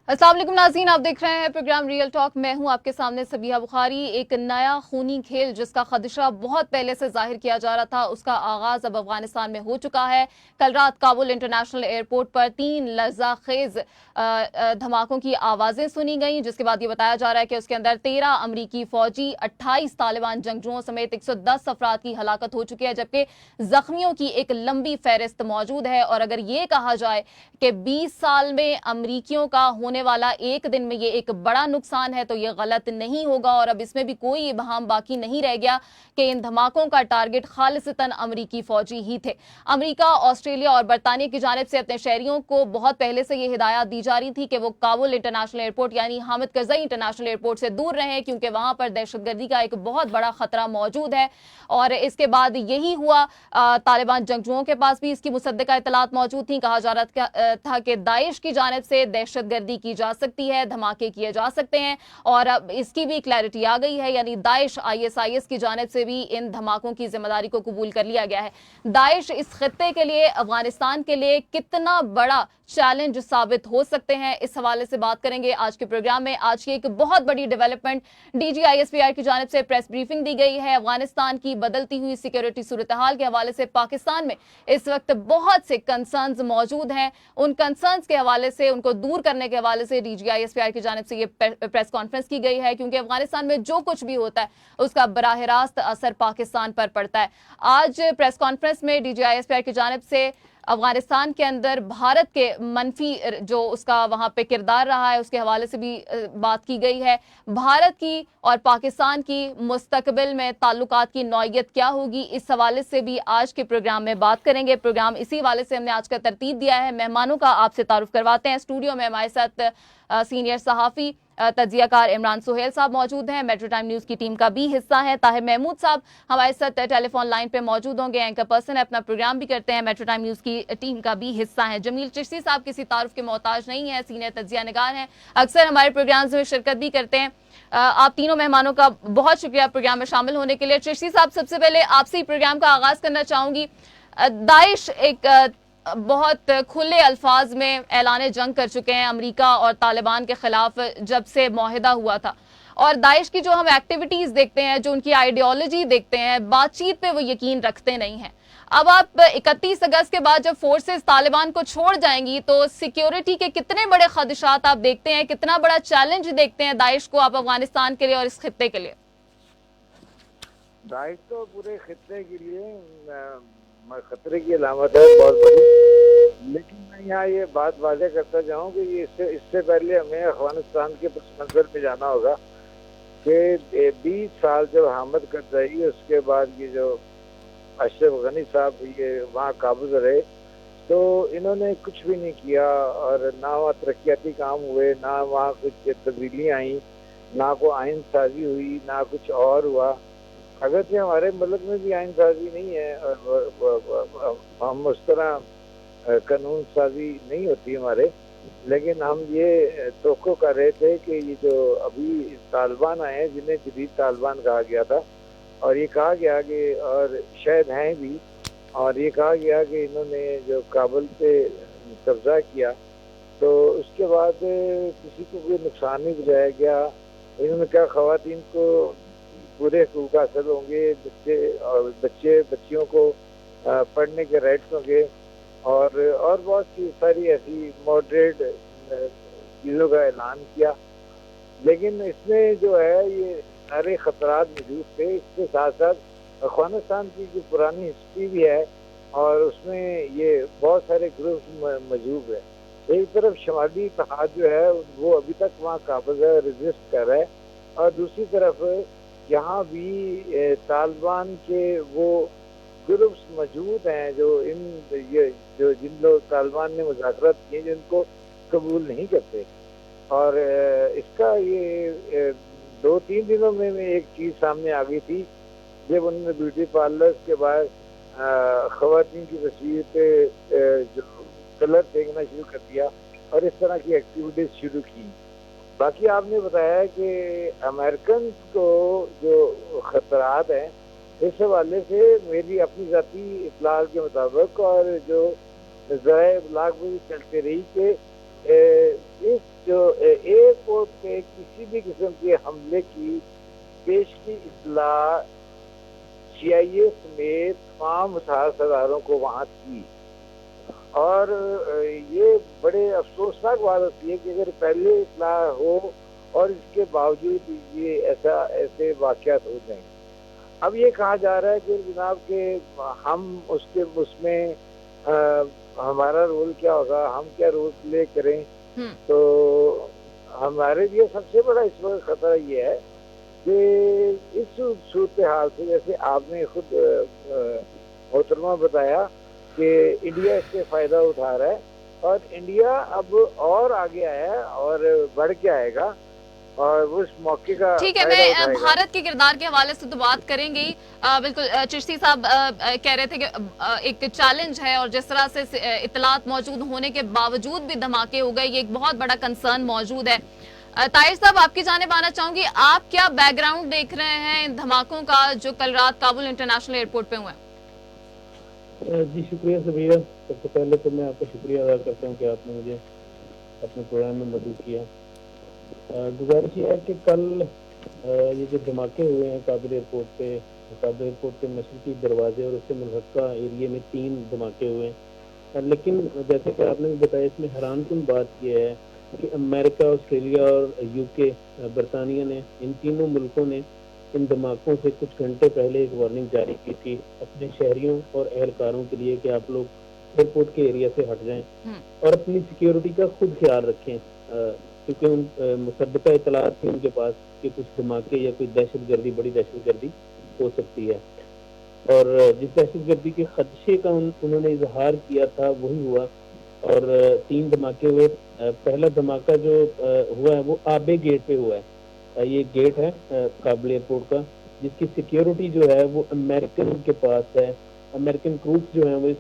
अस्सलाम वालेकुम नाज़रीन, आप देख रहे हैं प्रोग्राम रियल टॉक। मैं हूं आपके सामने सबिहा बुखारी। एक नया खूनी खेल जिसका खदशा बहुत पहले से जाहिर किया जा रहा था, उसका आगाज अब अफगानिस्तान में हो चुका है। कल रात काबुल इंटरनेशनल एयरपोर्ट पर 3 लर्ज़ाखेज़ धमाकों की आवाज़ें सुनी गईं, जिसके बाद ये बताया जा रहा है कि उसके अंदर 13 अमरीकी फौजी, 28 तालिबान जंगजुओं समेत 110 अफराद की हलाकत हो चुकी है, जबकि जख्मियों की एक लंबी फहरिस्त मौजूद है। और अगर ये कहा जाए कि 20 साल में अमरीकियों का होने वाला एक दिन में ये एक बड़ा नुकसान है, तो ये गलत नहीं होगा। और अब इसमें भी कोई इबहम बाकी नहीं रह गया कि इन धमाकों का टारगेट खालिसतन अमरीकी फौजी ही थे। अमरीका, ऑस्ट्रेलिया और बरतानिया की जानिब से अपने शहरियों को बहुत पहले से ये हिदायत दी जा रही थी कि वो काबुल इंटरनेशनल एयरपोर्ट यानी हामिद करज़ई इंटरनेशनल एयरपोर्ट से दूर रहें, क्योंकि वहां पर दहशतगर्दी का एक बहुत बड़ा खतरा मौजूद है। और इसके बाद यही हुआ। तालिबान जंगजुओं के पास भी इसकी मुसद्दका इतलात मौजूद थी। कहा जा रहा था कि दाइश की जानिब से दहशतगर्दी की जा सकती है, धमाके किए जा सकते हैं। और अब इसकी भी क्लैरिटी आ गई है, यानी दाइश ISIS की जानिब से भी इन धमाकों की जिम्मेदारी को कबूल कर लिया गया है। दाइश इस खत्ते के लिए, अफगानिस्तान के लिए कितना बड़ा चैलेंज साबित हो सकते हैं, इस हवाले से बात करेंगे आज के प्रोग्राम में। आज की एक बहुत बड़ी डेवलपमेंट, DGISPR की जानिब से प्रेस ब्रीफिंग दी गई है। अफगानिस्तान की बदलती हुई सिक्योरिटी सूरत हाल के हवाले से पाकिस्तान में इस वक्त बहुत से कंसर्न्स मौजूद हैं। उन कंसर्न्स के हवाले से, उनको दूर करने के हवाले से DGISPR की जानिब से ये प्रेस कॉन्फ्रेंस की गई है, क्योंकि अफगानिस्तान में जो कुछ भी होता है उसका बराह रास्त असर पाकिस्तान पर पड़ता है। आज प्रेस कॉन्फ्रेंस में DGISPR की जानिब से अफगानिस्तान के अंदर भारत के मनफी जो उसका वहां पे किरदार रहा है उसके हवाले से भी बात की गई है। भारत की और पाकिस्तान की मुस्तकबिल में ताल्लुकात की नौयत क्या होगी, इस हवाले से भी आज के प्रोग्राम में बात करेंगे। प्रोग्राम इसी हवाले से हमने आज का तरतीब दिया है। मेहमानों का आपसे तारुफ करवाते हैं। स्टूडियो में हमारे साथ सीनियर सहाफ़ी तज्जियाकार इमरान सुहेल साहब मौजूद हैं, मेट्रो टाइम न्यूज़ की टीम का भी हिस्सा है। ताहिर महमूद साहब हमारे साथ टेलीफोन लाइन पे मौजूद होंगे, एंकर पर्सन है, अपना प्रोग्राम भी करते हैं, मेट्रो टाइम न्यूज़ की टीम का भी हिस्सा है। जमील चिश्ती साहब किसी तारुफ के मोहताज नहीं है, सीनियर तज्जिया निगार हैं, अक्सर हमारे प्रोग्राम्स में शिरकत भी करते हैं। आप तीनों मेहमानों का बहुत शुक्रिया प्रोग्राम में शामिल होने के लिए। चिश्ती साहब, सबसे पहले आपसे ही प्रोग्राम का आगाज करना चाहूंगी। दाइश एक बहुत खुले अल्फाज में ऐलान जंग कर चुके हैं अमेरिका और तालिबान के खिलाफ जब से मुआहिदा हुआ था। और दाइश की जो हम एक्टिविटीज देखते हैं, जो उनकी आइडियोलॉजी देखते हैं, बातचीत पे वो यकीन रखते नहीं हैं। अब आप 31 अगस्त के बाद जब फोर्सेस तालिबान को छोड़ जाएंगी, तो सिक्योरिटी के कितने बड़े खदशात आप देखते हैं, कितना बड़ा चैलेंज देखते हैं दाइश को आप अफगानिस्तान के लिए और इस खित्ते के लिए? दाइश तो पूरे खित्ते के लिए खतरे की अलामत है बहुत बड़ी। लेकिन मैं यहाँ ये बात वाज़ेह करता जाऊँ कि ये इससे पहले हमें अफगानिस्तान के पस मंज़र में जाना होगा कि 20 साल जब हामिद करज़ई, उसके बाद ये जो अशरफ गनी साहब ये वहाँ काबूज रहे, तो इन्होंने कुछ भी नहीं किया। और ना वहाँ तरक्याती काम हुए, ना वहाँ कुछ तब्दीलियाँ आई, ना कोई आइन साजी हुई, ना कुछ और हुआ। अगर से हमारे मुल्क में भी आइन साजी नहीं है और हम उस तरह कानून साजी नहीं होती हमारे, लेकिन हम ये तवक्को कर रहे थे कि ये जो अभी तालिबान आए हैं, जिन्हें जदीद तालिबान कहा गया था, और ये कहा गया कि और शायद हैं भी, और ये कहा गया कि इन्होंने जो काबुल पे कब्जा किया, तो उसके बाद किसी को कोई नुकसान नहीं पहुँचाया गया। इन्होंने कहा ख़वातीन को पूरे हकूक़ हासिल होंगे, बच्चियों को पढ़ने के राइट्स होंगे, और बहुत सी सारी ऐसी मॉडरेट चीज़ों का ऐलान किया। लेकिन इसमें जो है ये सारे ख़तरात मौजूद थे। इसके साथ साथ अफगानिस्तान की जो पुरानी हिस्ट्री भी है, और उसमें ये बहुत सारे ग्रुप मौजूद है। एक तरफ शमाली इत्तेहाद जो है वो अभी तक वहाँ काबिज है, रेजिस्ट कर रहा है, और दूसरी तरफ यहाँ भी तालिबान के वो ग्रुप्स मौजूद हैं जो जिन लोग तालिबान ने मुज़ाकरात किए, जिनको कबूल नहीं करते। और इसका ये 2-3 दिनों में एक चीज़ सामने आ गई थी, जब उन्होंने ब्यूटी पार्लर्स के बाद ख़वातीन की तस्वीर पे जो कलर फेंकना शुरू कर दिया और इस तरह की एक्टिविटीज़ शुरू की। बाकी आपने बताया कि अमेरिकन को जो ख़तरात हैं, इस हवाले से मेरी अपनी ज़ाती इत्तलाह के मुताबिक, और जो ज़राए इब्लाग में भी चलते रही, कि اس جو ایئرپورٹ پہ کسی بھی قسم کے حملے کی پیشگی اطلاع CIA سمیت تمام متحرک اداروں کو وہاں تھی، اور یہ بڑے افسوسناک بات ہوتی ہے کہ اگر پہلے اطلاع ہو اور اس کے باوجود یہ ایسے واقعات ہو جائیں۔ اب یہ کہا جا رہا ہے کہ جناب کہ ہم اس میں ہمارا رول کیا ہوگا، ہم کیا رول پلے کریں۔ تو ہمارے لیے سب سے بڑا اس وقت خطرہ یہ ہے کہ اس صورتحال سے، جیسے آپ نے خود محترمہ بتایا کہ انڈیا اس سے فائدہ اٹھا رہا ہے، اور انڈیا اب اور آگے آیا ہے اور بڑھ کے آئے گا، اور اس موقع کا ٹھیک ہے، میں بھارت کے کردار کے حوالے سے تو بات کریں گے ہی۔ بالکل چشتی صاحب کہہ رہے تھے کہ ایک چیلنج ہے، اور جس طرح سے اطلاعات موجود ہونے کے باوجود بھی دھماکے ہو گئے، یہ ایک بہت بڑا کنسرن موجود ہے۔ طاہر صاحب آپ کی جانب آنا چاہوں گی، آپ کیا بیک گراؤنڈ دیکھ رہے ہیں ان دھماکوں کا جو کل رات کابل انٹرنیشنل ایئرپورٹ پہ ہوئے ہیں؟ جی شکریہ سبیہ، سب سے پہلے تو میں آپ کا شکریہ ادا کرتا ہوں کہ آپ نے مجھے اپنے پروگرام میں مدعو کیا۔ گزارش یہ ہے کہ کل یہ جو دھماکے ہوئے ہیں کابل ایئرپورٹ کے مشرقی دروازے اور اس سے ملحقہ ایریے میں 3 دھماکے ہوئے ہیں، لیکن جیسے کہ آپ نے بھی بتایا، اس میں حیران کن بات یہ ہے کہ امریکہ، آسٹریلیا اور UK برطانیہ نے، ان تینوں ملکوں نے ان دھماکوں سے کچھ گھنٹے پہلے ایک وارننگ جاری کی تھی اپنے شہریوں اور اہلکاروں کے لیے کہ آپ لوگ ایئرپورٹ کے ایریا سے ہٹ جائیں اور اپنی سیکیورٹی کا خود خیال رکھیں، کیونکہ ان مصدقہ اطلاعات تھی ان کے پاس کہ کچھ دھماکے یا کوئی دہشت گردی، بڑی دہشت گردی ہو سکتی ہے، اور جس دہشت گردی کے خدشے کا انہوں نے اظہار کیا تھا وہی ہوا، اور 3 دھماکے ہوئے۔ پہلا دھماکہ جو ہوا ہے وہ آبے گیٹ پہ ہوا ہے، یہ گیٹ ہے کابل ایئرپورٹ کا، جس کی سیکیورٹی جو ہے وہ امریکن کے پاس ہے، امریکن ٹروپس جو ہیں وہ اس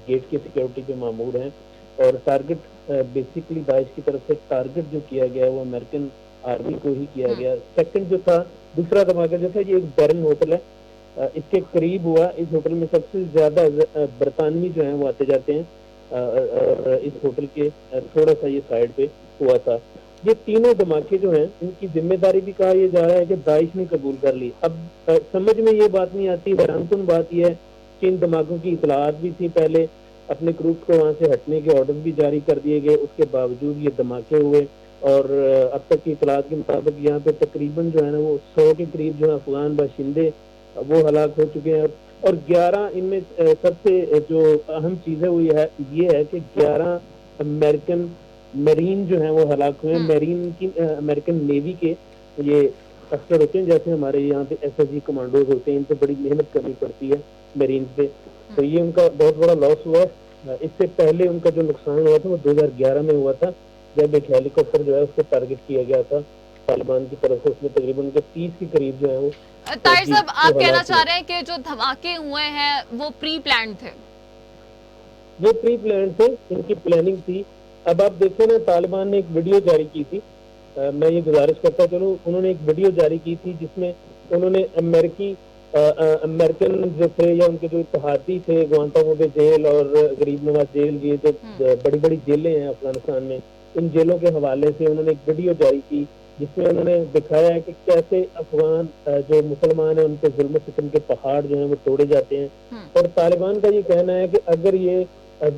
گیٹ کی سیکیورٹی پہ مامور ہیں، اور ٹارگٹ بیسیکلی داعش کی طرف سے ٹارگٹ جو کیا گیا وہ امریکن آرمی کو ہی کیا گیا۔ سیکنڈ جو تھا، دوسرا دھماکہ جو تھا، یہ ایک بیرن ہوٹل ہے، اس کے قریب ہوا۔ اس ہوٹل میں سب سے زیادہ برطانوی جو ہیں وہ آتے جاتے ہیں، اور اس ہوٹل کے تھوڑا سا یہ سائڈ پہ ہوا تھا۔ یہ تینوں دھماکے جو ہیں ان کی ذمہ داری بھی کہا یہ جا رہا ہے کہ داعش نے قبول کر لی۔ اب سمجھ میں یہ بات نہیں آتی، حیران کن بات یہ ہے کہ ان دھماکوں کی اطلاعات بھی تھی پہلے، اپنے گروپ کو وہاں سے ہٹنے کے آرڈر بھی جاری کر دیے گئے، اس کے باوجود یہ دھماکے ہوئے، اور اب تک کی اطلاعات کے مطابق یہاں پہ تقریباً جو ہے نا وہ 100 کے قریب جو افغان باشندے وہ ہلاک ہو چکے ہیں، اور 11 ان میں سب سے جو اہم چیز ہے وہ یہ ہے کہ 11 امریکن میرین جو ہیں وہ ہلاک ہوئے ہیں۔ میرین کی امریکن نیوی کے یہ افسر ہوتے ہیں، جیسے ہمارے یہاں پہ SSG کمانڈوز ہوتے ہیں، ان پہ بڑی محنت کرنی پڑتی ہے میرینز پہ، تو یہ ان کا بہت بڑا لاس ہوا ہے۔ اس سے پہلے ان کا جو نقصان ہوا تھا وہ 2011 میں ہوا تھا، جب ایک ہیلی کاپٹر جو ہے اس کو ٹارگٹ کیا گیا تھا طالبان کی طرف سے، اس میں تقریباً ان کے 30 کے قریب جو ہے وہ۔ طاہر صاحب آپ کہنا چاہ رہے ہیں کہ جو دھماکے ہوئے ہیں وہ پری پلانڈ تھے؟ یہ پری پلانڈ تھے، ان کی پلاننگ تھی۔ اب آپ دیکھیں نا، طالبان نے ایک ویڈیو جاری کی تھی، میں یہ گزارش کرتا چلوں، انہوں نے ایک ویڈیو جاری کی تھی جس میں انہوں نے امریکن جو تھے یا ان کے جو اتحادی تھے، گوانتانامو بے جیل اور غریب نواز جیل، یہ جو بڑی بڑی جیلیں ہیں افغانستان میں، ان جیلوں کے حوالے سے انہوں نے ایک ویڈیو جاری کی جس میں انہوں نے دکھایا ہے کہ کیسے افغان جو مسلمان ہیں ان کے ظلم و ستم کے پہاڑ جو ہیں وہ توڑے جاتے ہیں، اور طالبان کا یہ کہنا ہے کہ اگر یہ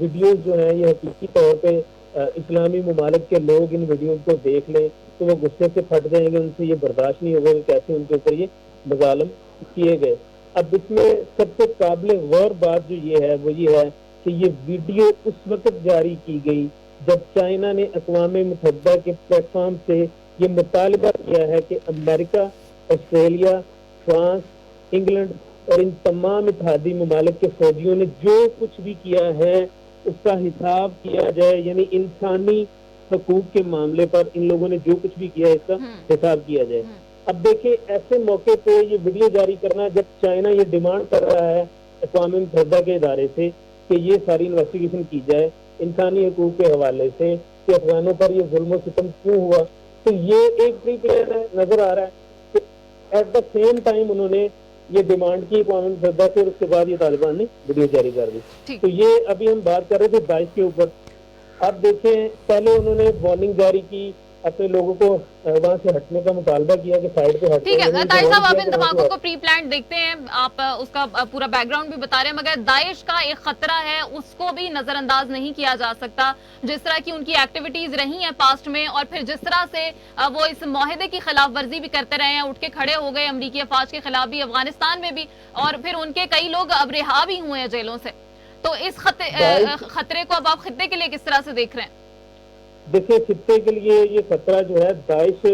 ویڈیوز جو ہیں یہ حقیقی طور پہ اسلامی ممالک کے لوگ ان ویڈیوز کو دیکھ لیں تو وہ غصے سے پھٹ جائیں گے، ان سے یہ برداشت نہیں ہوگا کہ کیسے ان کے اوپر یہ مظالم کیے گئے۔ اب اس میں سب سے قابل غور بات جو یہ ہے وہ یہ ہے کہ یہ ویڈیو اس وقت جاری کی گئی جب چائنا نے اقوام متحدہ کے پلیٹ فارم سے یہ مطالبہ کیا ہے کہ امریکہ، آسٹریلیا، فرانس، انگلینڈ اور ان تمام اتحادی ممالک کے فوجیوں نے جو کچھ بھی کیا ہے اس کا حساب کیا جائے، یعنی انسانی حقوق کے معاملے پر ان لوگوں نے جو کچھ بھی کیا ہے اس کا حساب کیا جائے۔ اب دیکھیں ایسے موقع پہ یہ ویڈیو جاری کرنا جب چائنا یہ ڈیمانڈ کر رہا ہے اقوام متحدہ کے ادارے سے کہ یہ ساری انویسٹیگیشن کی جائے انسانی حقوق کے حوالے سے کہ افغانوں پر یہ ظلم و ستم کیوں ہوا، تو یہ ایک پری پلان ہے، نظر آ رہا ہے کہ ایٹ دا سیم ٹائم انہوں نے یہ ڈیمانڈ کی اقوام متحدہ سے، اور اس کے بعد یہ طالبان نے ویڈیو جاری کر دی۔ تو یہ ابھی ہم بات کر رہے تھے داعش کے اوپر، आप देखें पहले उन्होंने वार्निंग जारी की, अपने लोगों को वहां से हटने का मुतालबा किया कि साइड पे हटो। ठीक है उन्होंने ताहिर साहब, warn आप किया इन कि वहाँ धमाकों से को प्री प्लान देखते हैं, आप उसका पूरा बैकग्राउंड भी बता रहे हैं, मगर दाइश का एक खतरा है उसको भी नजरअंदाज नहीं किया जा सकता। जिस तरह की उनकी एक्टिविटीज रही हैं पास्ट में, और फिर जिस तरह से वो इस माहिदे की खिलाफ वर्जी भी करते रहे हैं, उठ के खड़े हो गए अमरीकी अफवाज के खिलाफ भी, अफगानिस्तान में भी, और फिर उनके कई लोग अब रिहा भी हुए हैं जेलों से। तो इस खतरे को अब आप खित्ते के लिए किस तरह से देख रहे हैं? देखिए, खित्ते के लिए ये खतरा जो है, दाइश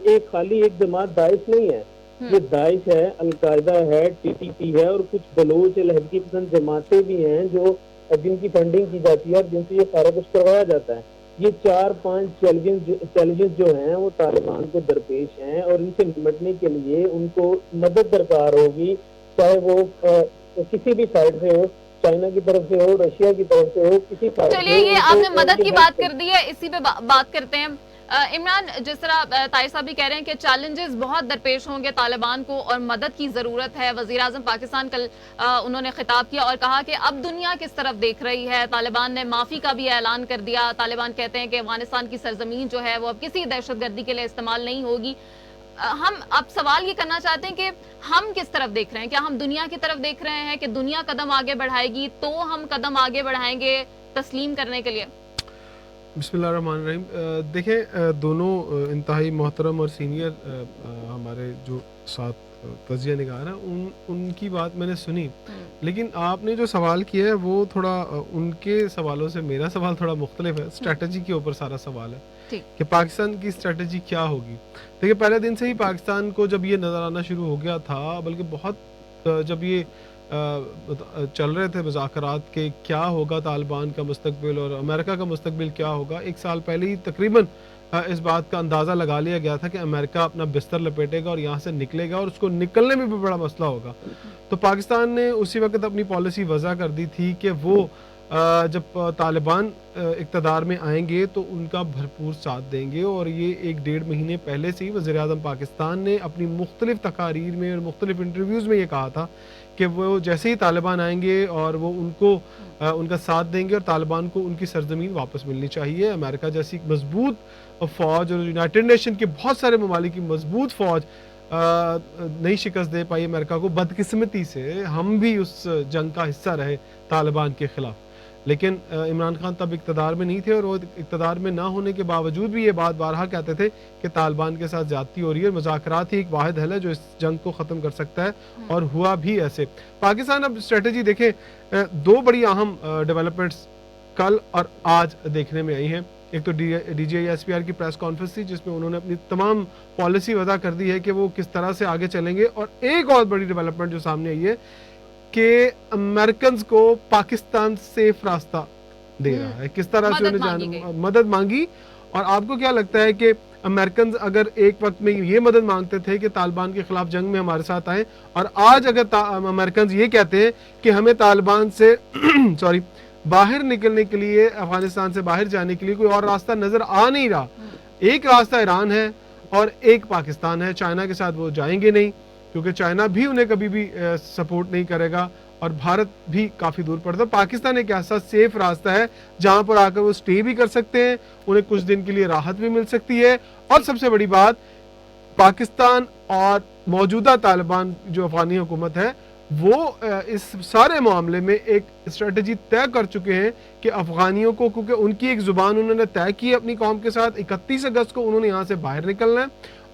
एक खाली एक जमात दाइश नहीं है, ये दाइश है, अलकायदा है, टीटीपी है, और कुछ बलोच लहरकी पसंद जमातें भी हैं जो जिनकी फंडिंग की जाती है और जिनसे ये सारा कुछ करवाया जाता है। ये 4-5 चैलेंजेस जो हैं वो तालिबान को दरपेश हैं, और इनसे निपटने के लिए उनको मदद दरकार होगी, चाहे वो किसी भी साइड से हो, चाइना की तरफ से हो, रशिया की तरफ से हो, किसी साइड से। चलिए, ये आपने मदद की बात कर दी है, इसी पे बात करते हैं। इमरान, जिस तरह ताहिर साहब भी कह रहे हैं कि चैलेंजेस बहुत दरपेश होंगे तालिबान को और मदद की ज़रूरत है। वज़ीर आज़म पाकिस्तान कल उन्होंने खिताब किया और कहा कि अब दुनिया किस तरफ देख रही है। तालिबान ने माफ़ी का भी ऐलान कर दिया। तालिबान कहते हैं कि अफगानिस्तान की सरजमीन जो है वो अब किसी दहशतगर्दी के लिए इस्तेमाल नहीं होगी। हम अब सवाल ये करना चाहते हैं कि हम किस तरफ देख रहे हैं? क्या हम दुनिया की तरफ देख रहे हैं कि दुनिया कदम आगे बढ़ाएगी तो हम कदम आगे बढ़ाएंगे तस्लीम करने के लिए? बिस्मिल्लाहिर्रहमानिर्रहीम। देखें, दोनों इंतहाई मोहतरम और सीनियर हमारे जो साथ तजिया निगार हैं, उनकी बात मैंने सुनी, लेकिन आपने जो सवाल किया है वो थोड़ा उनके सवालों से मेरा सवाल थोड़ा मुख्तलिफ है। स्ट्रेटजी के ऊपर सारा सवाल है कि पाकिस्तान की स्ट्रेटजी क्या होगी। देखिए, पहले दिन से ही पाकिस्तान को जब ये नज़र आना शुरू हो गया था, बल्कि बहुत जब ये चल रहे थे मुज़ाकरात के क्या होगा तालिबान का मुस्तकबिल और अमेरिका का मुस्तकबिल क्या होगा, एक साल पहले ही तकरीबन इस बात का अंदाज़ा लगा लिया गया था कि अमेरिका अपना बिस्तर लपेटेगा और यहाँ से निकलेगा और उसको निकलने में भी बड़ा मसला होगा। तो पाकिस्तान ने उसी वक्त अपनी पॉलिसी वज़ा कर दी थी कि वो जब तालिबान इक़्तिदार में आएंगे तो उनका भरपूर साथ देंगे। और ये 1-1.5 महीने पहले से ही वज़ीर आज़म पाकिस्तान ने अपनी मुख्तलिफ़ तकारीर में और मुख्तलिफ़ इंटरव्यूज़ में ये कहा था कि वो जैसे ही तालिबान आएंगे और वो उनको उनका साथ देंगे और तालिबान को उनकी सरजमीन वापस मिलनी चाहिए। अमेरिका जैसी मजबूत फ़ौज और यूनाइटेड नेशन के बहुत सारे ममालिक की मजबूत फ़ौज नहीं शिकस्त दे पाई अमेरिका को। बदकिस्मती से हम भी उस जंग का हिस्सा रहे तालिबान के ख़िलाफ़, लेकिन इमरान खान तब इक़्तिदार में नहीं थे और वो इक़्तिदार में ना होने के बावजूद भी ये बात बारहा कहते थे कि तालिबान के साथ ज़्यादती हो रही है। मुज़ाकरात ही एक वाहिद हल है जो इस जंग को ख़त्म कर सकता है, और हुआ भी ऐसे। पाकिस्तान अब स्ट्रेटजी देखें, 2 बड़ी अहम डेवलपमेंट्स कल और आज देखने में आई हैं। एक तो DGISPR की प्रेस कॉन्फ्रेंस थी जिसमें उन्होंने अपनी तमाम पॉलिसी वज़ा कर दी है कि वो किस तरह से आगे चलेंगे, और एक और बड़ी डेवलपमेंट जो सामने आई है कि अमेरिकन को पाकिस्तान सेफ रास्ता दे रहा है, किस तरह से उन्हें मदद मांगी। और आपको क्या लगता है कि अमेरिकन अगर एक वक्त में ये मदद मांगते थे कि तालिबान के खिलाफ जंग में हमारे साथ आए, और आज अगर अमेरिकन ये कहते हैं कि हमें तालिबान से बाहर निकलने के लिए, अफगानिस्तान से बाहर जाने के लिए कोई और रास्ता नजर आ नहीं रहा, एक रास्ता ईरान है और एक पाकिस्तान है। चाइना के साथ वो जाएंगे नहीं क्योंकि चाइना भी उन्हें कभी भी सपोर्ट नहीं करेगा, और भारत भी काफ़ी दूर पड़ता है। पाकिस्तान एक ऐसा सेफ रास्ता है जहां पर आकर वो स्टे भी कर सकते हैं, उन्हें कुछ दिन के लिए राहत भी मिल सकती है। और सबसे बड़ी बात, पाकिस्तान और मौजूदा तालिबान जो अफगानी हुकूमत है वो इस सारे मामले में एक स्ट्रेटजी तय कर चुके हैं कि अफगानियों को, क्योंकि उनकी एक जुबान उन्होंने तय की अपनी कौम के साथ, 31 अगस्त को उन्होंने यहाँ से बाहर निकलना है,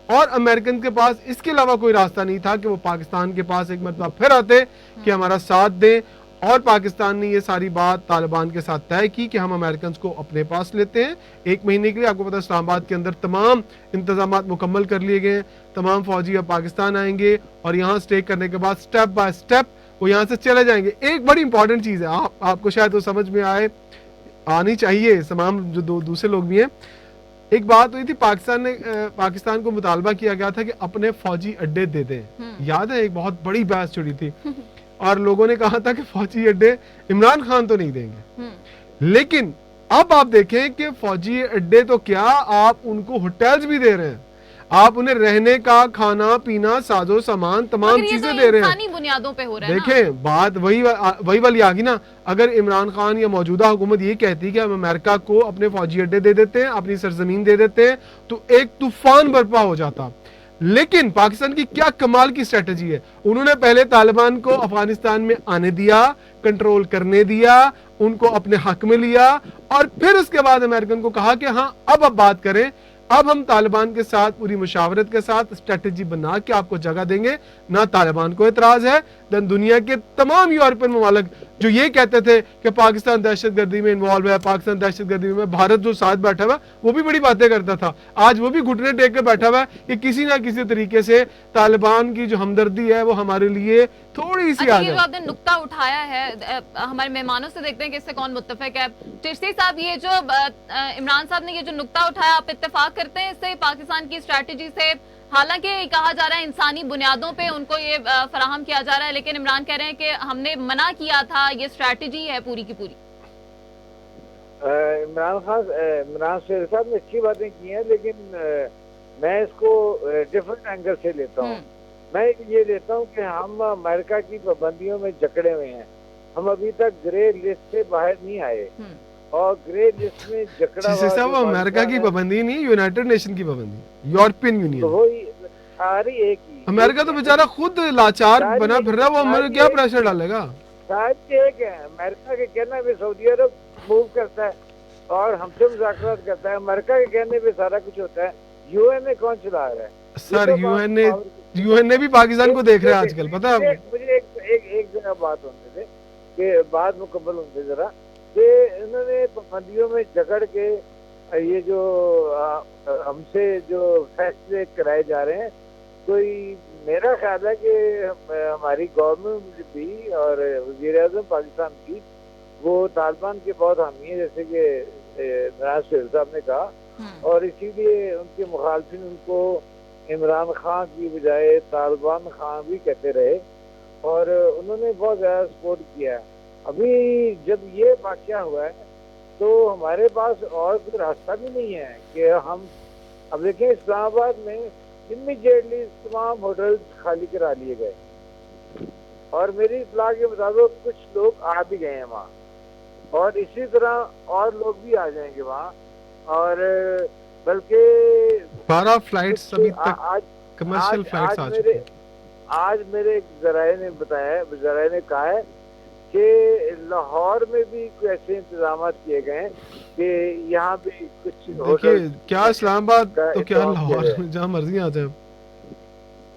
और अमेरिकन के पास इसके अलावा कोई रास्ता नहीं था कि वो पाकिस्तान के पास एक मरतबा फिर आते कि हमारा साथ दें। और पाकिस्तान ने ये सारी बात तालिबान के साथ तय की कि हम अमेरिकन को अपने पास लेते हैं 1 महीने के लिए। आपको पता है इस्लामाबाद के अंदर तमाम इंतजाम मुकम्मल कर लिए गए हैं, तमाम फौजी अब पाकिस्तान आएंगे और यहाँ स्टे करने के बाद स्टेप बाय स्टेप वो यहाँ से चले जाएंगे। एक बड़ी इंपॉर्टेंट चीज़ है, आपको शायद वो समझ में आनी चाहिए, तमाम जो दूसरे लोग भी हैं। एक बात हुई थी, पाकिस्तान को मुतालबा किया गया था कि अपने फौजी अड्डे दे दें। याद है, एक बहुत बड़ी बहस छिड़ी थी और लोगों ने कहा था कि फौजी अड्डे इमरान खान तो नहीं देंगे। लेकिन अब आप देखें कि फौजी अड्डे तो क्या, आप उनको होटल्स भी दे रहे हैं। آپ انہیں رہنے کا کھانا پینا سازو سامان تمام چیزیں دے رہے ہیں. انسانی بنیادوں پہ ہو رہا ہے. دیکھیں بات وہی والی آ گئی نا. اگر عمران خان یا موجودہ حکومت یہ کہتی کہ ہم امریکہ کو اپنے فوجی اڈے دے دیتے ہیں, اپنی سرزمین دے دیتے ہیں, تو ایک طوفان برپا ہو جاتا. لیکن پاکستان کی کیا کمال کی اسٹریٹجی ہے, انہوں نے پہلے طالبان کو افغانستان میں آنے دیا, کنٹرول کرنے دیا, ان کو اپنے حق میں لیا, اور پھر اس کے بعد امریکن کو کہا کہ ہاں اب بات کریں, اب ہم طالبان کے ساتھ پوری مشاورت کے ساتھ اسٹریٹجی بنا کے آپ کو جگہ دیں گے. نہ طالبان کو اعتراض ہے, دنیا کے تمام یورپین ممالک جو یہ کہتے تھے کہ پاکستان دہشت گردی میں انوالو ہے, پاکستان دہشت گردی میں, بھارت جو ساتھ بیٹھا ہوا وہ بھی بڑی باتیں کرتا تھا, آج وہ بھی گھٹنے ٹیک کے بیٹھا ہوا ہے کہ کسی نہ کسی طریقے سے طالبان کی جو ہمدردی ہے وہ ہمارے لیے تھوڑی سی آ یہ جو جائے. آپ نے نقطہ اٹھایا ہے, ہمارے مہمانوں سے دیکھتے ہیں کہ اس سے کون متفق ہے. چشتی صاحب, یہ جو عمران صاحب نے یہ جو نقطہ اٹھایا, آپ اتفاق کرتے ہیں اس سے پاکستان کی اسٹریٹجی سے؟ حالانکہ کہا جا رہا ہے انسانی بنیادوں پہ ان کو یہ فراہم کیا جا رہا ہے, لیکن عمران کہہ رہے ہیں کہ ہم نے منع کیا تھا, یہ اسٹریٹجی ہے پوری کی پوری. عمران صاحب نے اچھی باتیں کی ہیں, لیکن میں اس کو ڈفرنٹ اینگل سے لیتا ہوں. میں یہ لیتا ہوں کہ ہم امریکہ کی پابندیوں میں جکڑے ہوئے ہیں. ہم ابھی تک گرے لسٹ سے باہر نہیں آئے, اور گرے لسٹ میں جکڑا صاحب امریکہ کی پابندی نہیں, یونائٹڈ نیشن کی پابندی, یورپین یونین, وہی ساری ایک ہی. امریکہ تو بیچارہ خود لاچار بنا پھر رہا, وہ ہمیں کیا پریشر ڈالے گا؟ شاید ایک ہے. امریکہ کے کہنے پہ سعودی عرب موو کرتا ہے اور ہم سے مذاکرات کرتا ہے. امریکہ کے کہنے پہ سارا کچھ ہوتا ہے. یو این اے کون چلا رہا ہے؟ سر یو این اے بھی پاکستان کو دیکھ رہا ہے آج کل, پتہ ہے مجھے ایک جگہ بات ہونے تھے کہ بات مکمل ہونے ذرا, کہ انہوں نے پابندیوں میں جکڑ کے یہ جو ہم سے جو فیصلے کرائے جا رہے ہیں, کوئی میرا خیال ہے کہ ہماری گورنمنٹ بھی اور وزیر اعظم پاکستان کی وہ طالبان کے بہت حامی ہیں, جیسے کہ نواز شریف صاحب نے کہا, اور اسی لیے ان کے مخالفین ان کو عمران خان کی بجائے طالبان خان بھی کہتے رہے, اور انہوں نے بہت زیادہ سپورٹ کیا ہے. ابھی جب یہ واقعہ ہوا ہے تو ہمارے پاس اور کوئی راستہ بھی نہیں ہے کہ ہم اب دیکھیں اسلام آباد میں امیڈیٹلی تمام ہوٹل خالی کرا لیے گئے, اور میری اطلاع کے مطابق کچھ لوگ آ بھی گئے ہیں وہاں, اور اسی طرح اور لوگ بھی آ جائیں گے وہاں. اور بلکہ 12 فلائٹس ابھی تک کمرشل فلائٹس آ چکی ہیں. آج میرے ایک ذرائع نے بتایا, ذرائع نے کہا ہے کہ لاہور میں بھی کوئی ایسے انتظامات کیے گئے ہیں کہ یہاں بھی کچھ دیکھیے کیا اسلام آباد تو کیا لاہور, جہاں مرضی آ جائے.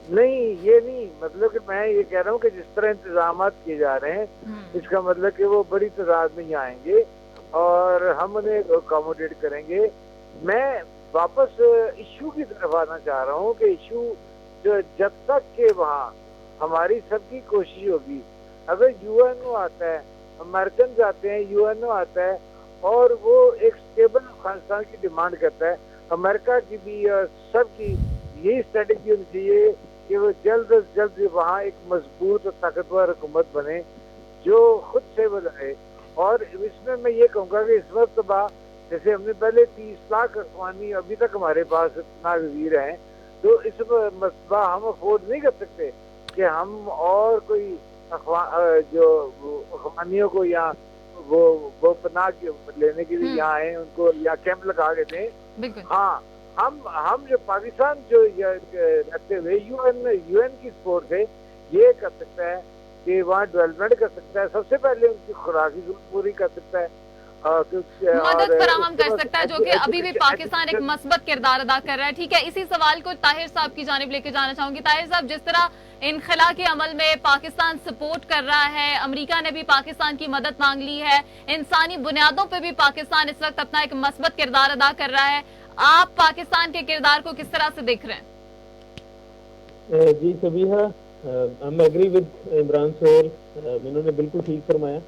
نہیں یہ نہیں, مطلب کہ میں یہ کہہ رہا ہوں کہ جس طرح انتظامات کیے جا رہے ہیں اس کا مطلب کہ وہ بڑی تعداد میں ہی آئیں گے اور ہم انہیں اکاموڈیٹ کریں گے. میں واپس ایشو کی طرف آنا چاہ رہا ہوں کہ ایشو جو جب تک کہ وہاں ہماری سب کی کوشش ہوگی, اگر یو این او آتا ہے, امریکن جاتے ہیں, یو این او آتا ہے اور وہ ایک اسٹیبل افغانستان کی ڈیمانڈ کرتا ہے, امریکہ کی بھی اور سب کی یہی اسٹریٹجی ہونی چاہیے کہ وہ جلد از جلد وہاں ایک مضبوط اور طاقتور حکومت بنے جو خود سے بلائے. اور اس میں میں یہ کہوں گا کہ اس مرتبہ جیسے ہم نے پہلے 30 لاکھ افغانی افغانی ابھی تک ہمارے پاس ناگزیر ہیں, تو اس مرتبہ ہم افورڈ نہیں کر سکتے کہ ہم اور کوئی جو افغانیوں کو یہاں وہ پناہ لینے کے لیے یہاں آئے, ان کو یا کیمپ لگا کے دیں. ہاں ہم جو پاکستان جو رہتے ہوئے یو این کی سپورٹ سے یہ کر سکتا ہے کہ وہاں ڈیولپمنٹ کر سکتا ہے, سب سے پہلے ان کی خوراکی ضرورت پوری کر سکتا ہے, مدد فراہم کر سکتا ہے, جو کہ ابھی بھی پاکستان ایک مثبت کردار ادا کر رہا ہے. ٹھیک ہے, اسی سوال کو طاہر صاحب کی جانب لے کے جانا چاہوں گی. طاہر صاحب, جس طرح انخلا کے عمل میں پاکستان سپورٹ کر رہا ہے, امریکہ نے بھی پاکستان کی مدد مانگ لی ہے, انسانی بنیادوں پہ بھی پاکستان اس وقت اپنا ایک مثبت کردار ادا کر رہا ہے, آپ پاکستان کے کردار کو کس طرح سے دیکھ رہے ہیں؟ جی Sabiha, I'm agree with Imran صاحب, انہوں نے بالکل ٹھیک فرمایا.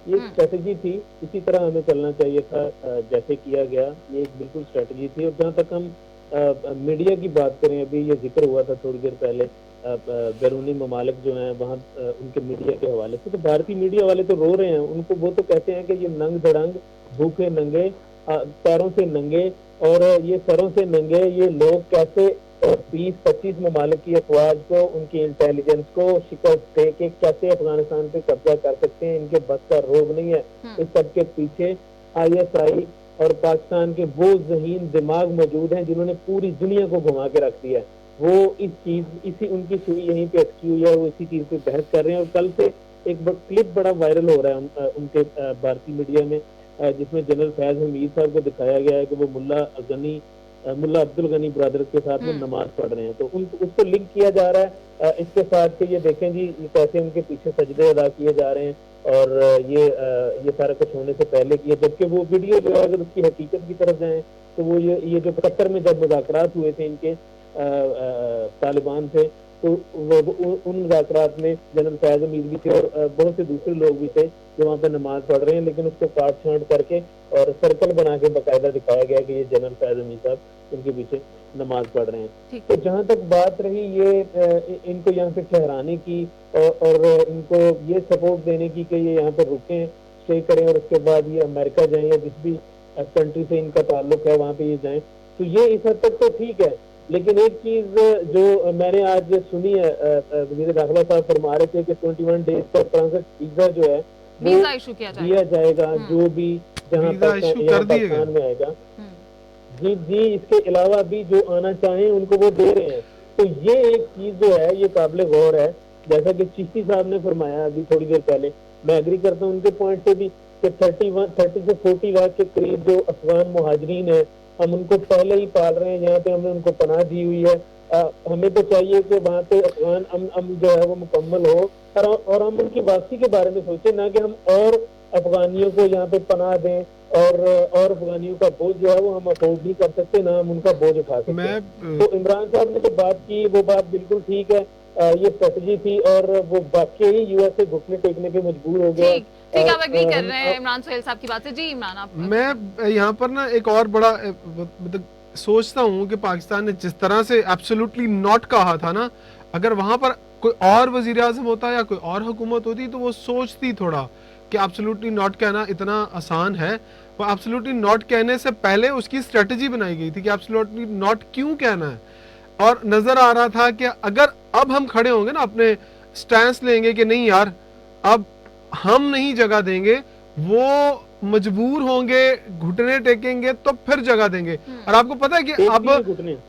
یہ ایک اسٹریٹجی تھی, اسی طرح ہمیں چلنا چاہیے تھا جیسے کیا گیا. یہ ایک بالکل اسٹریٹجی تھی. اور جہاں تک ہم میڈیا کی بات کریں, ابھی یہ ذکر ہوا تھا تھوڑی دیر پہلے بیرونی ممالک جو ہیں وہاں ان کے میڈیا کے حوالے سے, تو بھارتی میڈیا والے تو رو رہے ہیں. ان کو وہ تو کہتے ہیں کہ یہ ننگ دھڑنگ, بھوکے ننگے, پیروں سے ننگے اور یہ سروں سے ننگے, یہ لوگ کیسے और 20-25 ममालिक की अफवाज को, उनकी इंटेलिजेंस को शिकस्त दे के कैसे अफगानिस्तान पे कब्जा कर सकते हैं, इनके बस का रोग नहीं है। इस सब के पीछे ISI और पाकिस्तान के वो ज़हीन दिमाग मौजूद हैं जिन्होंने पूरी दुनिया को घुमा के रख दिया है। वो इसी उनकी सुई यहीं पे अटकी हुई है, वो इसी चीज़ पे बहस कर रहे हैं। और कल से एक क्लिप बड़ा वायरल हो रहा है उनके भारतीय मीडिया में, जिसमें जनरल फैज हमीद साहब को दिखाया गया है कि वो मुल्ला अब्दुल गनी ब्रदर के साथ में नमाज पढ़ रहे हैं। तो उसको लिंक किया जा रहा है इसके साथ कि ये देखें जी कैसे उनके पीछे सजदे अदा किए जा रहे हैं, और ये सारा कुछ होने से पहले किया। जबकि वो वीडियो जो है, अगर उसकी हकीकत की तरफ जाएं तो वो ये जो कतर में जब मुज़ाकरात हुए थे इनके तालिबान से, तो उन मुज़ाकरात में जनरल फैज हमीद भी थे और बहुत से दूसरे लोग भी थे जो वहाँ पे नमाज पढ़ रहे हैं, लेकिन उसको काट छांट करके और सर्कल बना के बाकायदा दिखाया गया कि ये जनरल फैज हमीद साहब इनके पीछे नमाज पढ़ रहे हैं। तो जहाँ तक बात रही ये इनको यहाँ पे ठहराने की और इनको ये सपोर्ट देने की कि ये यहाँ पे रुकें, स्टे करें और उसके बाद ये अमेरिका जाएं या जिस भी कंट्री से इनका ताल्लुक है वहाँ पे ये जाएं, तो ये इस हद तक तो ठीक है। लेकिन एक चीज जो मैंने आज सुनी है, वज़ीर दाखिला साहब फरमा रहे थे कि 21 डेज का ट्रांजिट वीजा जो है वीजा इशू दिया जाएगा जो भी जहाँ पाकिस्तान में आएगा। जी इसके अलावा भी जो आना चाहें उनको वो दे रहे हैं। तो ये एक चीज जो है ये काबिल गौर है, जैसा कि चिश्ती साहब ने फरमाया अभी थोड़ी देर पहले। मैं एग्री करता हूँ उनके पॉइंट से भी कि 30 से 40 लाख के करीब जो अफगान मुहाजिरीन है, हम उनको पहले ही पाल रहे हैं, यहाँ पे हमने उनको पनाह दी हुई है। हमें तो चाहिए कि वहाँ पे अफगान अमन जो है वो मुकम्मल हो और हम उनकी वापसी के बारे में सोचें, ना कि हम और अफगानियों को यहाँ पे पनाह दें और अफगानियों का बोझ जो है वो हम अफोर्ड नहीं कर सकते, ना हम उनका बोझ उठा सकते। तो इमरान साहब ने जो बात की वो बात बिल्कुल ठीक है, ये स्ट्रेटजी थी और वो वाकई US से घुटने टेकने पे मजबूर हो गए। ठीक, आप एग्री कर रहे हैं इमरान सोहेल साहब की बात से। जी इमरान, आप। मैं यहाँ पर ना एक और बड़ा मतलब सोचता हूँ कि पाकिस्तान ने जिस तरह से एब्सोल्युटली नॉट कहा था ना, अगर वहाँ पर कोई और वजीर आज़म होता या कोई और हुकूमत होती तो वो सोचती थोड़ा कि एब्सोल्युटली नॉट कहना इतना आसान है। वो एब्सोल्युटली नॉट कहने से पहले उसकी स्ट्रेटजी बनाई गई थी कि एब्सोल्युटली नॉट क्यों कहना है, और नजर आ रहा था कि अगर अब हम खड़े होंगे ना, अपने स्टैंस लेंगे कि नहीं यार अब हम नहीं जगह देंगे, वो मजबूर होंगे, घुटने टेकेंगे तो फिर जगह देंगे। और आपको पता है कि अब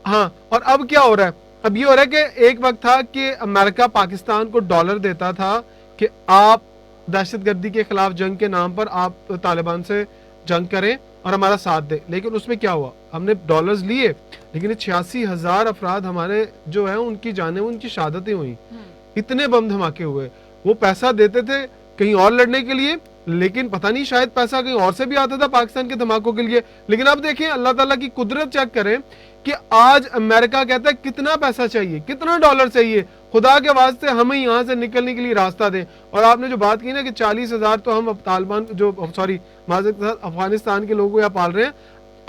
हाँ, और अब क्या हो रहा है, अब ये हो रहा है कि एक वक्त था कि अमेरिका पाकिस्तान को डॉलर देता था कि आप दहशतगर्दी के खिलाफ जंग के नाम पर आप तालिबान से जंग करें और हमारा साथ दें। लेकिन उसमें क्या हुआ, हमने डॉलर्स लिए लेकिन 86,000 अफराद हमारे जो है उनकी जानें, उनकी शहादतें हुई, इतने बम धमाके हुए। वो पैसा देते थे कहीं और लड़ने के लिए, लेकिन पता नहीं शायद पैसा कहीं और से भी आता था पाकिस्तान के धमाकों के लिए। लेकिन अब देखें अल्लाह ताला की कुदरत चेक करें कि आज अमेरिका कहता है कितना पैसा चाहिए, कितना डॉलर चाहिए, खुदा के वास्ते हमें यहाँ से निकलने के लिए रास्ता दें। और आपने जो बात की ना कि 40,000 तो हम तालिबान जो अफगानिस्तान के लोगों को यहाँ पाल रहे हैं,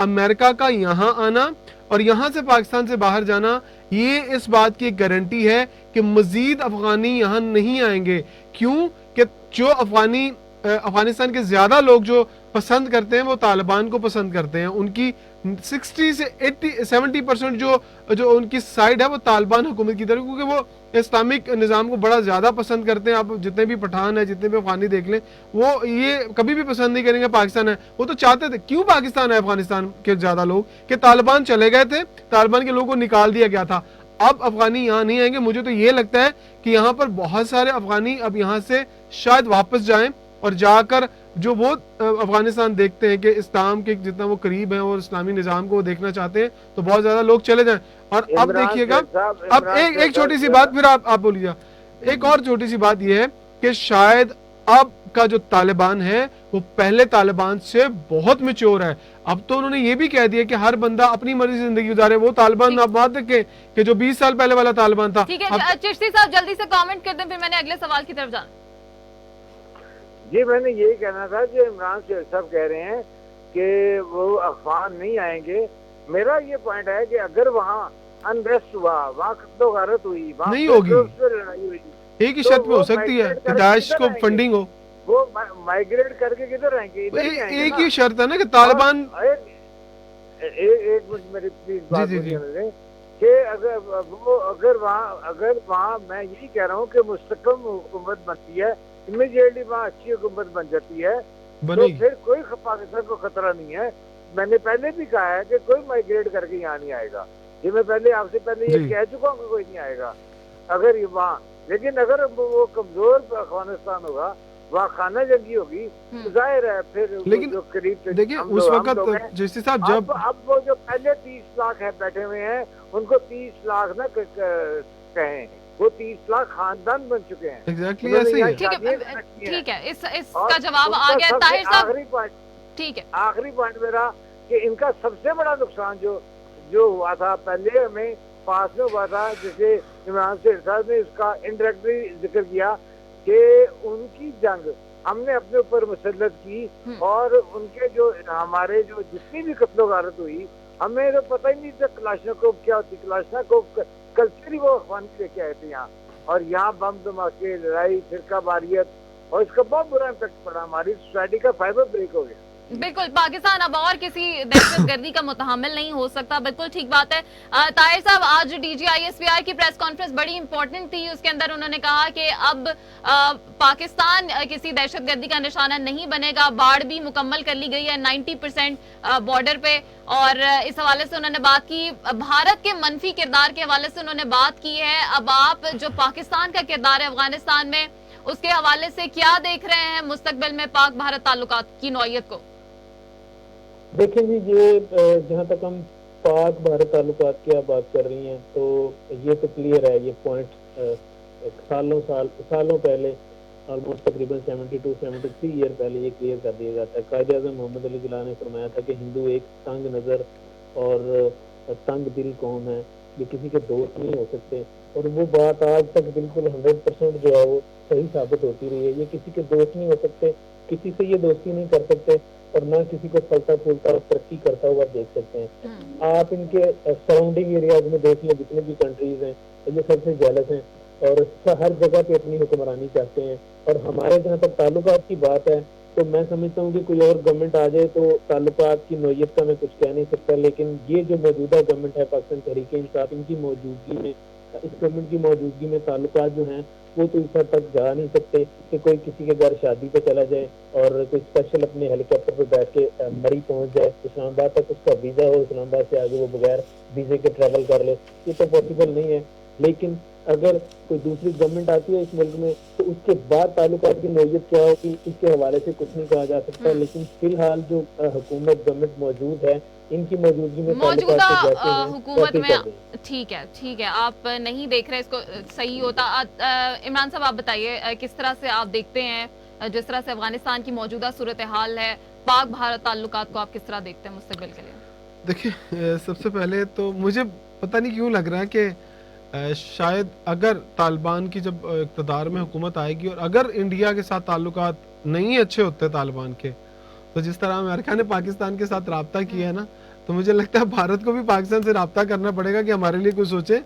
अमेरिका का यहाँ आना और यहाँ से पाकिस्तान से बाहर जाना, ये इस बात की एक गारंटी है कि मजीद अफगानी यहाँ नहीं आएंगे। क्यों कि जो अफगानिस्तान के ज्यादा लोग जो पसंद करते हैं वो तालिबान को पसंद करते हैं। उनकी 60 से 70% जो उनकी साइड है वो तालिबान हुकूमत की तरफ, क्योंकि वो इस्लामिक निज़ाम को बड़ा ज़्यादा पसंद करते हैं। आप जितने भी पठान है, जितने भी अफगानी देख लें, वो ये कभी भी पसंद नहीं करेंगे पाकिस्तान है। वो तो चाहते थे, क्यों पाकिस्तान है अफगानिस्तान के ज़्यादा लोग कि तालिबान चले गए थे, तालिबान के लोगों को निकाल दिया गया था। अब अफगानी यहाँ नहीं आएंगे। मुझे तो ये लगता है कि यहाँ पर बहुत सारे अफगानी अब यहाँ से शायद वापस जाएं और जाकर जो वो अफगानिस्तान देखते हैं कि इस्लाम के जितना वो करीब है और इस्लामी निज़ाम को वो देखना चाहते हैं, तो बहुत ज्यादा लोग चले जाएं। और अब देखिएगा, अब एक छोटी सी बात, फिर आप बोलिए। एक और छोटी सी बात ये है कि शायद अब का जो तालिबान है वो पहले तालिबान से बहुत मैच्योर है। अब तो उन्होंने ये भी कह दिया कि हर बंदा अपनी मर्जी से जिंदगी गुजारे। वो तालिबान आप बात देखें कि जो 20 साल पहले वाला तालिबान था। ठीक है चिश्ती साहब, जल्दी से कमेंट कर दें, फिर मैंने अगले सवाल की तरफ जाना। जी मैंने यही कहना था कि इमरान साहब कह रहे हैं कि वो अफगान नहीं आएंगे। मेरा ये पॉइंट है कि अगर वहाँ अनरेस्ट हुआ, वहाँ कत्लो गारत हुई, वहाँ नहीं होगी, लड़ाई हुई, एक ही शर्त पे हो सकती है कि दाइश को फंडिंग हो। वो माइग्रेट करके किधर आएंगे? एक ही शर्त है ना कि तालिबान। एक मिनट मेरी प्लीज बात सुनिए। کہ اگر وہاں میں یہی کہہ رہا ہوں کہ مستقل حکومت بنتی ہے, امیڈیٹلی وہاں اچھی حکومت بن جاتی ہے, تو پھر کوئی پاکستان کو خطرہ نہیں ہے. میں نے پہلے بھی کہا ہے کہ کوئی مائگریٹ کر کے یہاں نہیں آئے گا, یہ میں پہلے آپ سے پہلے یہ کہہ چکا ہوں کہ کوئی نہیں آئے گا اگر یہ وہاں. لیکن اگر وہ کمزور افغانستان ہوگا, وہاں خانہ جنگی ہوگی, ظاہر ہے پھر لیکن جو قریب دیکھیں اس وقت جس حساب جب اب وہ جو پہلے 30 لاکھ ہے بیٹھے ہوئے ہیں, ان کو 30 لاکھ نہ کہیں, وہ 30 لاکھ خاندان بن چکے ہیں. ایگزیکٹلی ایسے ہی ہے. ٹھیک ہے, اس کا جواب آ گیا طاہر صاحب. آخری پوائنٹ, ٹھیک ہے, آخری پوائنٹ میرا کہ ان کا سب سے بڑا نقصان جو ہوا تھا پہلے ہمیں پاس میں ہوا تھا, جیسے عمران صاحب نے اس کا انڈائریکٹلی ذکر کیا کہ ان کی جنگ ہم نے اپنے اوپر مسلط کی, اور ان کے جو ہمارے جو جتنی بھی قتل و غارت ہوئی, ہمیں تو پتہ ہی نہیں تھا کلاشنکوف کیا ہوتی. کلاشنکوف کلچر ہی وہ افغان لے کے آئے تھے یہاں, اور یہاں بم دھماکے, لڑائی, فرقہ واریت, اور اس کا بہت برا امپیکٹ پڑا. ہماری سوسائٹی کا فائبر بریک ہو گیا. بالکل, پاکستان اب اور کسی دہشت گردی کا متحمل نہیں ہو سکتا. بالکل ٹھیک بات ہے. طاہر صاحب, آج D G I S P R کی پریس کانفرنس بڑی امپورٹنٹ تھی. اس کے اندر انہوں نے کہا کہ اب پاکستان کسی دہشت گردی کا نشانہ نہیں بنے گا. باڑ بھی مکمل کر لی گئی ہے 90% بارڈر پہ, اور اس حوالے سے انہوں نے بات کی. بھارت کے منفی کردار کے حوالے سے انہوں نے بات کی ہے. اب آپ جو پاکستان کا کردار ہے افغانستان میں, اس کے حوالے سے کیا دیکھ رہے ہیں مستقبل میں پاک بھارت تعلقات کی نوعیت کو؟ دیکھیں جی, یہ جہاں تک ہم پاک بھارت تعلقات کی آپ بات کر رہی ہیں تو یہ تو کلیئر ہے. یہ پوائنٹ سالوں پہلے, آلموسٹ تقریباً 72-73 ایئر پہلے یہ کلیئر کر دیا جاتا ہے. قائد اعظم محمد علی جناح نے فرمایا تھا کہ ہندو ایک تنگ نظر اور تنگ دل قوم ہے, یہ کسی کے دوست نہیں ہو سکتے. اور وہ بات آج تک بالکل 100% جو ہے وہ صحیح ثابت ہوتی رہی ہے. یہ کسی کے دوست نہیں ہو سکتے, کسی سے یہ دوستی نہیں کر سکتے, اور نہ کسی کو پھلتا پھولتا اور ترقی کرتا ہوا دیکھ سکتے ہیں. آپ ان کے سراؤنڈنگ ایریاز میں دیکھ لیں, جتنے بھی کنٹریز ہیں یہ سب سے جیلس ہیں اور ہر جگہ پہ اپنی حکمرانی چاہتے ہیں. اور ہمارے جہاں تک تعلقات کی بات ہے تو میں سمجھتا ہوں کہ کوئی اور گورنمنٹ آ جائے تو تعلقات کی نوعیت کا میں کچھ کہہ نہیں سکتا, لیکن یہ جو موجودہ گورنمنٹ ہے پاکستان تحریک انصاف, ان کی موجودگی میں, اس گورنمنٹ کی موجودگی میں تعلقات جو ہیں وہ تو اس حد تک جا نہیں سکتے کہ کوئی کسی کے گھر شادی پہ چلا جائے اور کوئی اسپیشل اپنے ہیلی کاپٹر پہ بیٹھ کے مری پہنچ جائے اسلام آباد تک, اس کا ویزا ہو, اسلام آباد سے آگے وہ بغیر ویزے کے ٹریول کر لے. یہ تو پاسبل نہیں ہے. لیکن اگر کوئی دوسری گورنمنٹ آتی ہے اس ملک میں تو اس کے بعد تعلقات کی نوعیت کیا ہوگی اس کے حوالے سے کچھ نہیں کہا جا سکتا. لیکن فی الحال جو حکومت گورنمنٹ موجود ہے, ان کی موجودگی میں موجودہ حکومت میں ٹھیک ہے, آپ نہیں دیکھ رہے اس کو صحیح ہوتا. عمران صاحب, آپ بتائیے کس طرح سے آپ دیکھتے ہیں, جس طرح سے افغانستان کی موجودہ صورتحال ہے, پاک بھارت تعلقات کو آپ کس طرح دیکھتے ہیں مستقبل کے لیے؟ دیکھیں, سب سے پہلے تو مجھے پتہ نہیں کیوں لگ رہا ہے کہ شاید اگر طالبان کی جب اقتدار میں حکومت آئے گی اور اگر انڈیا کے ساتھ تعلقات نہیں اچھے ہوتے طالبان کے, تو جس طرح امریکہ نے پاکستان کے ساتھ رابطہ کیا ہے نا, تو مجھے لگتا ہے بھارت کو بھی پاکستان سے رابطہ کرنا پڑے گا کہ ہمارے لیے کچھ سوچے,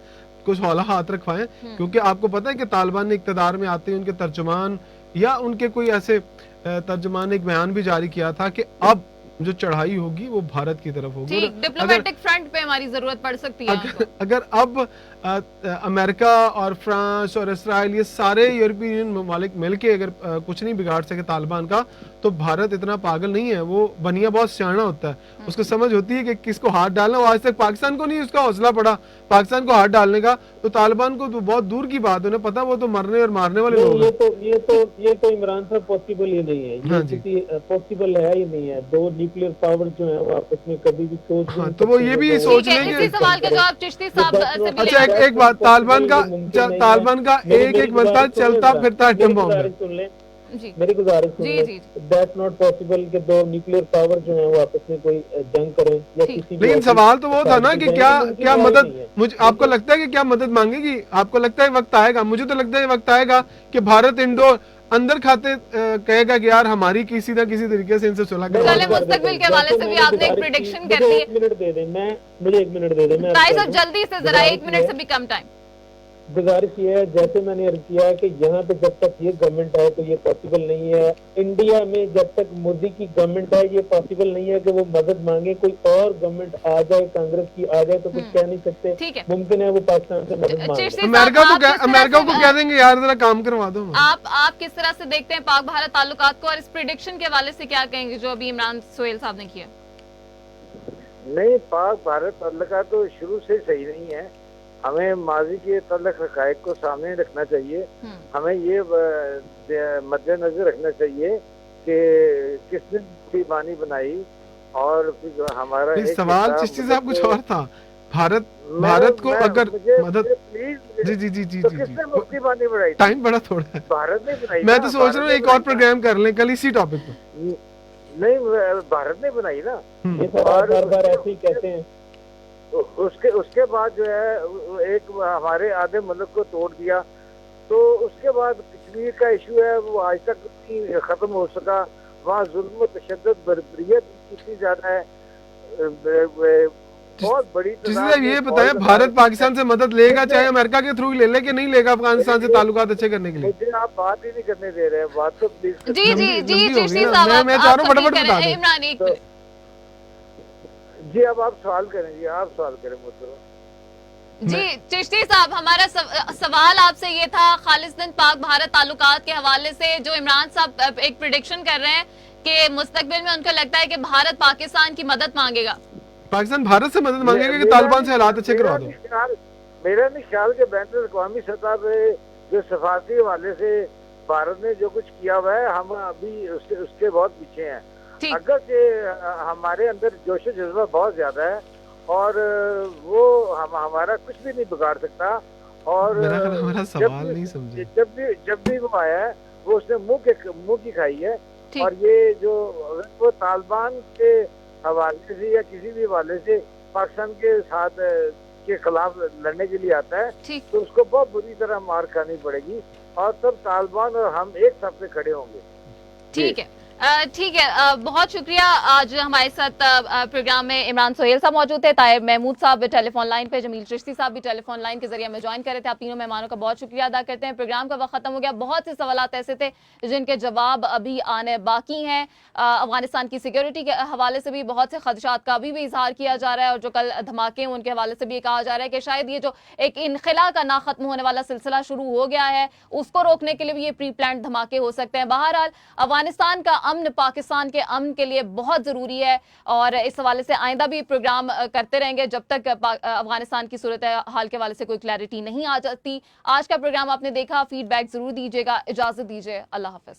کچھ حوالہ ہاتھ رکھوائیں. کیونکہ آپ کو پتہ ہے کہ طالبان نے اقتدار میں آتے ہیں ان کے ترجمان یا ان کے کوئی ایسے ترجمان نے ایک بیان بھی جاری کیا تھا کہ اب جو چڑھائی ہوگی وہ بھارت کی طرف ہوگی. ڈپلومیٹک فرنٹ پہ ہماری ضرورت پڑ سکتی ہے. اگر اب امریکہ اور فرانس اور اسرائیل یہ سارے یورپین ممالک مل کے اگر کچھ نہیں بگاڑ سکے طالبان کا, تو بھارت اتنا پاگل نہیں ہے. وہ بنیا بہت سیانا ہوتا ہے, اس کو سمجھ ہوتی ہے کہ کس کو ہاتھ ڈالنا. وہ آج تک پاکستان کو نہیں اس کا حوصلہ پڑا پاکستان کو ہاتھ ڈالنے کا, تو طالبان کو تو بہت دور کی بات, انہیں پتا وہ تو مرنے اور مارنے والے لوگ ہیں. یہ تو عمران صاحب پاسبل ہی نہیں ہے, یہ پاسبل ہے ہی نہیں ہے. دو نیوکلیئر پاور جو ہیں وہ آپس میں کبھی بھی سوچ نہیں, تو وہ یہ بھی سوچ لیں گے. اسی سوال کا جواب چشتی صاحب. اچھا ایک بات, طالبان کا ایک بنتا چلتا پھرتا ایٹم بم ہے. میری گزارش سن لیں, دیٹس ناٹ پاسبل کہ دو نیوکلیئر پاور جو ہیں وہ آپس میں کوئی جنگ کریں یا کسی. لیکن سوال تو وہ تھا نا کہ کیا مدد, مجھے آپ کو لگتا ہے کہ کیا مدد مانگے گی؟ آپ کو لگتا ہے وقت آئے گا؟ مجھے تو لگتا ہے وقت آئے گا کہ بھارت انڈو اندر کھاتے کہے گا کہ یار ہماری کسی نہ کسی طریقے سے ان سے صلح کرو. چلیں مستقبل کے حوالے سے بھی آپ نے ایک پریڈکشن کر دی ہے. مجھے 1 منٹ دے دیں, میں طاہر صاحب جلدی سے ذرا 1 منٹ سے بھی کم ٹائم. गुजारिश ये है, जैसे मैंने अर्ज किया कि यहाँ पे जब तक ये गवर्नमेंट है तो ये पॉसिबल नहीं है, इंडिया में जब तक मोदी की गवर्नमेंट है ये पॉसिबल नहीं है कि वो मदद मांगे, कोई और गवर्नमेंट आ जाए, कांग्रेस की आ जाए तो कुछ कह नहीं सकते, ठीक है। मुमकिन है वो पाकिस्तान से मदद मांगे। चिश्ती अमेरिका साहब, आप किस तरह अमेरिका को से- कह देंगे यार जरा काम करवा दो। आप किस तरह से देखते हैं पाक भारत ताल्लुकात को, और इस प्रिडिक्शन के हवाले से क्या कहेंगे जो अभी इमरान सोहेल साहब ने किया? नहीं, पाक भारत ताल्लुकात तो शुरू से सही नहीं है। हमें माजी के तल्लक हकायक को सामने रखना चाहिए। हमें ये मद्देनजर रखना चाहिए कि किसने मुट्ठी बनाई, और फिर हमारा नहीं, एक सवाल हिस्सा चिश्ती साहब कुछ मतलब और था। भारत को अगर मदद प्लीज जी जी जी जी तो जी किसने जी मुट्ठी बनाई? टाइम बड़ा थोड़ा है, भारत ने बनाई मैं ना, तो सोच रहा हूँ भारत एक ने और बनाई प्रोग्राम कर लें कल इसी टॉपिक पे। ना। नहीं, भारत ने बनाई ना। ये सब आप बार बार ऐसे ही कहते हैं। उसके बाद जो है एक हमारे आधे मुल्क को तोड़ दिया, तो उसके बाद कश्मीर का इशू है वो आज तक नहीं खत्म हो सका। वहाँ जुल्म तशद्दुद बर्बरियत कितनी ज्यादा है, बहुत बड़ी जिससे साहब ये बताएं भारत पाकिस्तान से मदद लेगा चाहे अमेरिका के थ्रू ले ले कि नहीं लेगा अफगानिस्तान से ताल्लुकात अच्छे करने के लिए? मुझे आप बात ही नहीं करने दे रहे हैं, बात तो प्लीज जी जी लंबी जी होगी चिश्ती ना, साहब, मैं आप चाह रहा हूँ कंप्लीट फटाफट करें। बता दो। इमरान एक मिनट। जी, अब आप सवाल करें, जी आप सवाल करें मुझसे। जी चिश्ती साहब, हमारा सवाल आपसे ये था खालिस्तान पाक भारत ताल्लुकात के हवाले से, जो इमरान साहब एक प्रिडिक्शन कर रहे हैं कि मुस्तकबिल में उनको लगता है कि भारत पाकिस्तान की मदद मांगेगा। पाकिस्तान भारत से मदद मांगेगा कि तालिबान से हालात अच्छे करवा दो? मेरा नहीं ख्याल के बैन अवी सतह पे जो सफारती हवाले से भारत ने जो कुछ किया हुआ है, हम अभी उसके बहुत पीछे हैं। अगर से हमारे अंदर जोश जज्बा बहुत ज्यादा है और वो हमारा कुछ भी नहीं बिगाड़ सकता। और मेरा सवाल नहीं समझे। जब भी वो आया है वो उसने मुंह की खाई है। और ये जो वो तालिबान के हवाले से या किसी भी हवाले से पाकिस्तान के साथ के खिलाफ लड़ने के लिए आता है, तो उसको बहुत बुरी तरह मार खानी पड़ेगी, और तब तालिबान और हम एक साथ से खड़े होंगे। ठीक है, ठीक है, बहुत शुक्रिया। आज हमारे साथ प्रोग्राम में इमरान सोहेल साहब मौजूद थे, ताहिर महमूद साहब टेलीफोन लाइन पे, जमील चिश्ती साहब भी टेलीफोन लाइन के जरिए हमें ज्वाइन कर रहे थे। आप तीनों मेहमानों का बहुत शुक्रिया अदा करते हैं। प्रोग्राम का वक्त खत्म हो गया। बहुत से सवालात ऐसे थे जिनके जवाब अभी आने बाकी हैं। अफगानिस्तान की सिक्योरिटी के हवाले से भी बहुत से खदशात का अभी भी इजहार किया जा रहा है, और जो कल धमाके उनके हवाले से भी कहा जा रहा है कि शायद ये जो एक इनखिला का ना खत्म होने वाला सिलसिला शुरू हो गया है, उसको रोकने के लिए भी ये प्री प्लान धमाके हो सकते हैं। बहरहाल अफगानिस्तान का अमन पाकिस्तान के अमन के लिए बहुत जरूरी है, और इस हवाले से आइंदा भी प्रोग्राम करते रहेंगे जब तक अफगानिस्तान की सूरत हाल के हवाले से कोई क्लैरिटी नहीं आ जाती। आज का प्रोग्राम आपने देखा, फीडबैक जरूर दीजिएगा। इजाजत दीजिए, अल्लाह हाफिज।